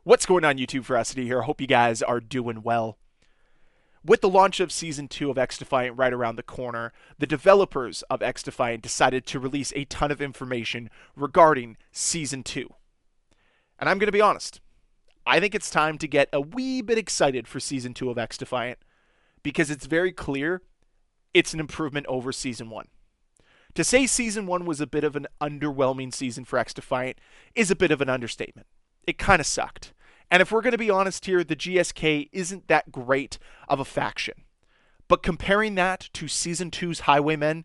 What's going on, YouTube? Ferocity here. I hope you guys are doing well. With the launch of Season 2 of XDefiant right around the corner, the developers of XDefiant decided to release a ton of information regarding Season 2. And I'm going to be honest, I think it's time to get a wee bit excited for Season 2 of XDefiant because it's very clear it's an improvement over Season 1. To say Season 1 was a bit of an underwhelming season for XDefiant is a bit of an understatement. It kind of sucked. And if we're going to be honest here, the GSK isn't that great of a faction. But comparing that to Season 2's Highwaymen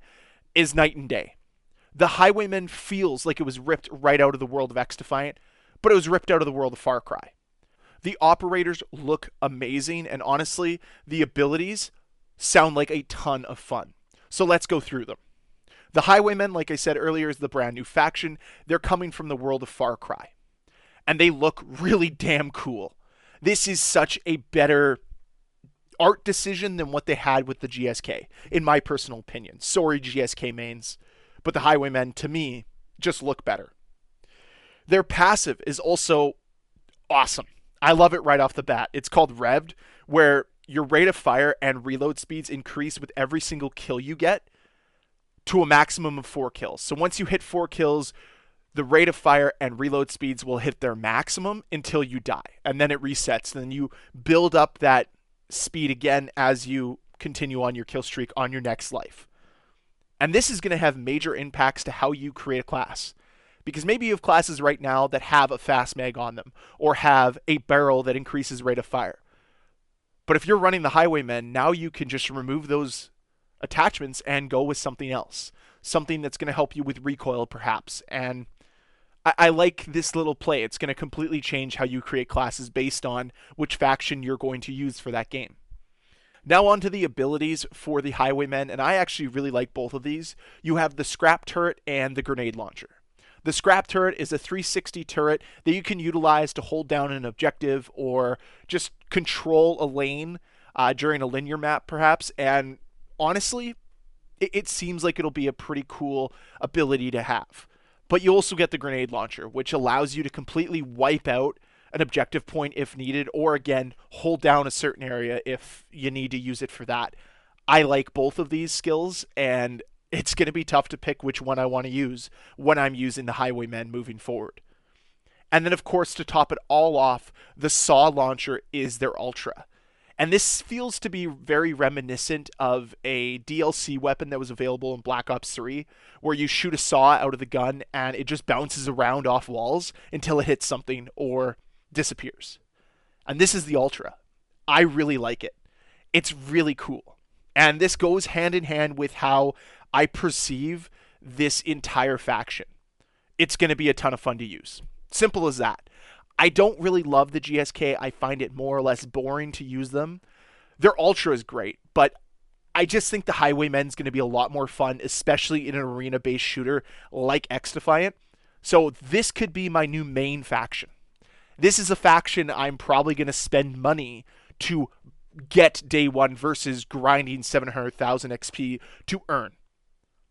is night and day. The Highwaymen feels like it was ripped right out of the world of XDefiant, but it was ripped out of the world of Far Cry. The operators look amazing, and honestly, the abilities sound like a ton of fun. So let's go through them. The Highwaymen, like I said earlier, is the brand new faction. They're coming from the world of Far Cry. And they look really damn cool. This is such a better art decision than what they had with the GSK, in my personal opinion. Sorry, GSK mains, but the Highwaymen, to me, just look better. Their passive is also awesome. I love it right off the bat. It's called Revved, where your rate of fire and reload speeds increase with every single kill you get to a maximum of 4 kills. So once you hit 4 kills, the rate of fire and reload speeds will hit their maximum until you die. And then it resets. And then you build up that speed again as you continue on your kill streak on your next life. And this is going to have major impacts to how you create a class. Because maybe you have classes right now that have a fast mag on them, or have a barrel that increases rate of fire. But if you're running the Highwaymen, now you can just remove those attachments and go with something else. Something that's going to help you with recoil, perhaps. And I like this little play. It's going to completely change how you create classes based on which faction you're going to use for that game. Now on to the abilities for the Highwaymen, and I actually really like both of these. You have the Scrap Turret and the Grenade Launcher. The Scrap Turret is a 360 turret that you can utilize to hold down an objective or just control a lane during a linear map, perhaps. And honestly, it seems like it'll be a pretty cool ability to have. But you also get the Grenade Launcher, which allows you to completely wipe out an objective point if needed, or again, hold down a certain area if you need to use it for that. I like both of these skills, and it's going to be tough to pick which one I want to use when I'm using the Highwaymen moving forward. And then, of course, to top it all off, the Saw Launcher is their Ultra. And this feels to be very reminiscent of a DLC weapon that was available in Black Ops 3, where you shoot a saw out of the gun and it just bounces around off walls until it hits something or disappears. And this is the Ultra. I really like it. It's really cool. And this goes hand in hand with how I perceive this entire faction. It's going to be a ton of fun to use. Simple as that. I don't really love the GSK. I find it more or less boring to use them. Their Ultra is great, but I just think the Highwaymen's going to be a lot more fun, especially in an arena-based shooter like XDefiant. So this could be my new main faction. This is a faction I'm probably going to spend money to get day one versus grinding 700,000 XP to earn.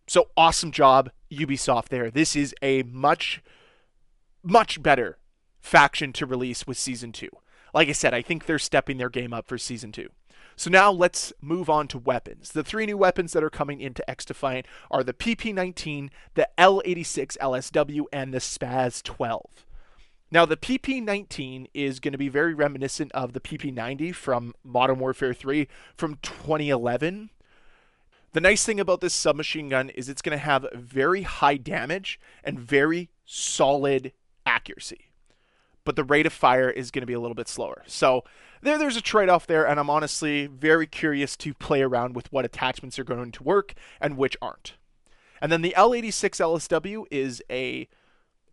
So awesome job, Ubisoft there. This is a much, much better faction to release with Season 2. Like I said, I think they're stepping their game up for Season 2. So now let's move on to weapons. The 3 new weapons that are coming into XDefiant are the PP-19, the L86 LSW, and the Spaz-12. Now the PP-19 is going to be very reminiscent of the PP-90 from Modern Warfare 3 from 2011. The nice thing about this submachine gun is it's going to have very high damage and very solid accuracy. But the rate of fire is going to be a little bit slower. So there's a trade-off there, and I'm honestly very curious to play around with what attachments are going to work and which aren't. And then the L86 LSW is a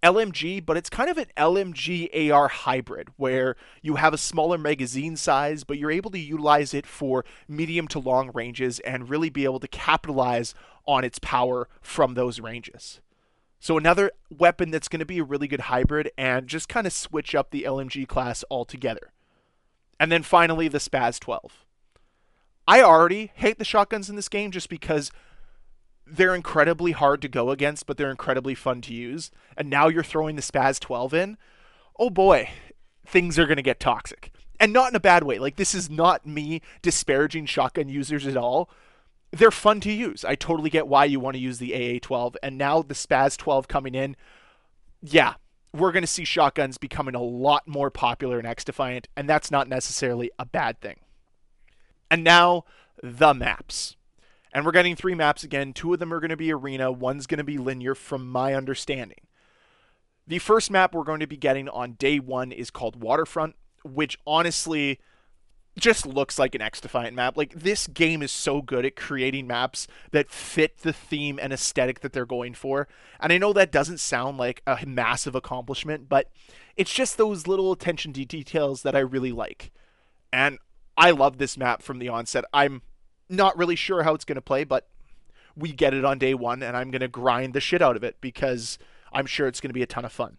LMG, but it's kind of an LMG AR hybrid, where you have a smaller magazine size, but you're able to utilize it for medium to long ranges and really be able to capitalize on its power from those ranges. So another weapon that's going to be a really good hybrid and just kind of switch up the LMG class altogether. And then finally, the Spaz-12. I already hate the shotguns in this game just because they're incredibly hard to go against, but they're incredibly fun to use. And now you're throwing the Spaz-12 in. Oh boy, things are going to get toxic. And not in a bad way. Like, this is not me disparaging shotgun users at all. They're fun to use. I totally get why you want to use the AA-12. And now the Spaz-12 coming in, yeah, we're going to see shotguns becoming a lot more popular in XDefiant, and that's not necessarily a bad thing. And now, the maps. And we're getting 3 maps again. 2 of them are going to be arena. One's going to be linear from my understanding. The first map we're going to be getting on day 1 is called Waterfront, which honestly just looks like an XDefiant map. Like, this game is so good at creating maps that fit the theme and aesthetic that they're going for. And I know that doesn't sound like a massive accomplishment, but it's just those little attention to details that I really like. And I love this map from the onset. I'm not really sure how it's going to play, but we get it on day 1, and I'm going to grind the shit out of it because I'm sure it's going to be a ton of fun.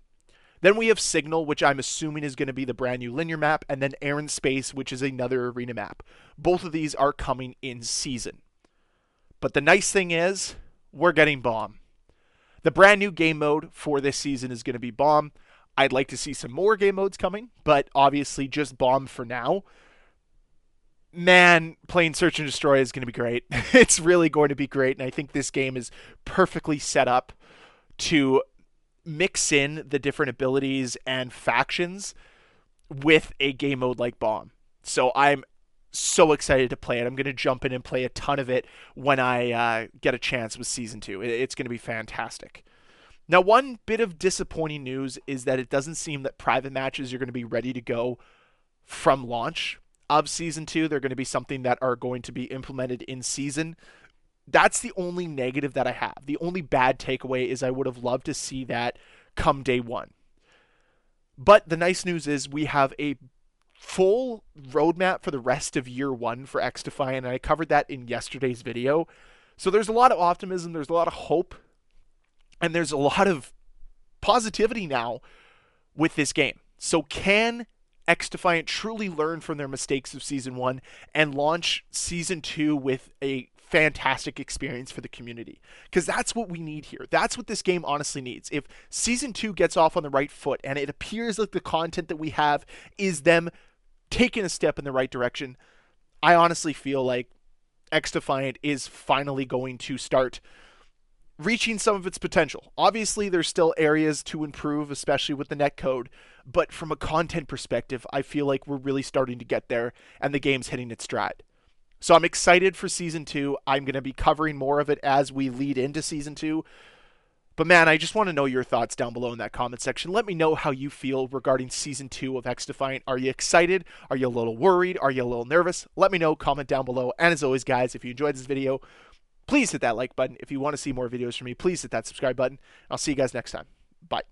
Then we have Signal, which I'm assuming is going to be the brand new linear map, and then Aaron Space, which is another arena map. Both of these are coming in season. But the nice thing is, we're getting Bomb. The brand new game mode for this season is going to be Bomb. I'd like to see some more game modes coming, but obviously just Bomb for now. Man, playing Search and Destroy is going to be great. It's really going to be great, and I think this game is perfectly set up to mix in the different abilities and factions with a game mode like Bomb. So I'm so excited to play it. I'm going to jump in and play a ton of it when I get a chance with Season 2. It's going to be fantastic. Now, one bit of disappointing news is that it doesn't seem that private matches are going to be ready to go from launch of Season 2. They're going to be something that are going to be implemented in season. That's the only negative that I have. The only bad takeaway is I would have loved to see that come day 1. But the nice news is we have a full roadmap for the rest of year 1 for XDefiant, and I covered that in yesterday's video. So there's a lot of optimism, there's a lot of hope, and there's a lot of positivity now with this game. So can XDefiant truly learn from their mistakes of Season 1 and launch Season 2 with a fantastic experience for the community? Because that's what we need here. That's what this game honestly needs. If Season 2 gets off on the right foot and it appears like the content that we have is them taking a step in the right direction, I honestly feel like XDefiant is finally going to start reaching some of its potential. Obviously, there's still areas to improve, especially with the netcode, but from a content perspective, I feel like we're really starting to get there and the game's hitting its stride. So I'm excited for Season 2. I'm going to be covering more of it as we lead into Season 2. But man, I just want to know your thoughts down below in that comment section. Let me know how you feel regarding Season 2 of XDefiant. Are you excited? Are you a little worried? Are you a little nervous? Let me know. Comment down below. And as always, guys, if you enjoyed this video, please hit that like button. If you want to see more videos from me, please hit that subscribe button. I'll see you guys next time. Bye.